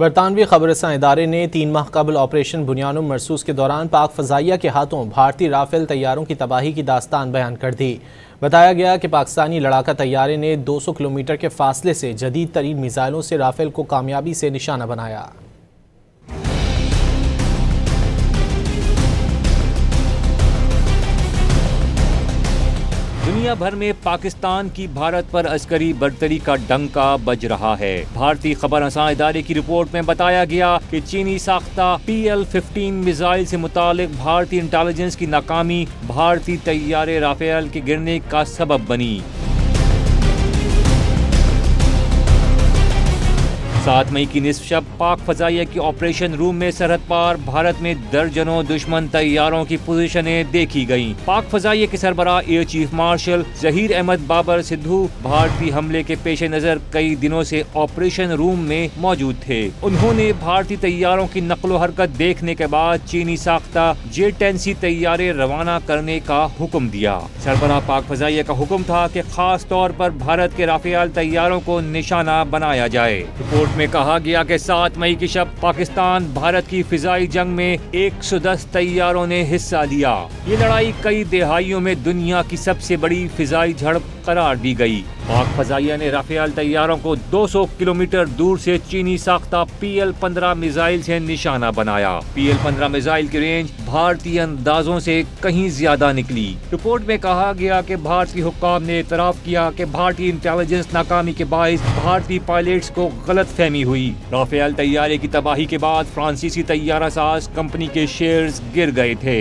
बरतानवी खबरसां इदारे ने 3 माह कबल ऑपरेशन बुनियानुम मरसूस के दौरान पाक फ़ज़ाइया के हाथों भारतीय राफेल तैयारों की तबाही की दास्तान बयान कर दी। बताया गया कि पाकिस्तानी लड़ाका तैयारे ने 200 किलोमीटर के फासले से जदीद तरीन मिसाइलों से राफेल को कामयाबी से निशाना बनाया। दुनिया भर में पाकिस्तान की भारत पर अस्करी बर्तरी का डंका बज रहा है। भारतीय खबरसां इदारे की रिपोर्ट में बताया गया कि चीनी साख्ता PL-15 मिसाइल से मुतालिक भारतीय इंटेलिजेंस की नाकामी भारतीय तैयारे राफेल के गिरने का सबब बनी। 7 मई की निस्फ शब पाक फजाइया की ऑपरेशन रूम में सरहद पार भारत में दर्जनों दुश्मन तैयारों की पोजीशनें देखी गईं। पाक फजाइया के सरबराह air chief marshal Zaheer Ahmed Babar Sidhu भारतीय हमले के पेश नजर कई दिनों से ऑपरेशन रूम में मौजूद थे। उन्होंने भारतीय तैयारों की नकलो हरकत देखने के बाद चीनी साख्ता J-10C तैयारे रवाना करने का हुक्म दिया। सरबराह पाक फजाइया का हुक्म था कि खास तौर पर भारत के राफेल तैयारों को निशाना बनाया जाए। रिपोर्ट में कहा गया कि 7 मई की शब पाकिस्तान भारत की फिजाई जंग में 110 तैयारों ने हिस्सा लिया। ये लड़ाई कई दहाइयों में दुनिया की सबसे बड़ी फिजाई झड़प करार दी गई। पाक फजाइया ने राफेल तैयारों को 200 किलोमीटर दूर से चीनी साख्ता PL-15 मिसाइल से निशाना बनाया। PL-15 मिसाइल की रेंज भारतीय अंदाजों से कहीं ज्यादा निकली। रिपोर्ट में कहा गया कि भारतीय हुक्काम ने इतराफ किया कि भारतीय इंटेलिजेंस नाकामी के बाइस भारतीय पायलट्स को गलत फहमी हुई। राफेल तैयारे की तबाही के बाद फ्रांसीसी तैयारा साज कंपनी के शेयर्स गिर गए थे।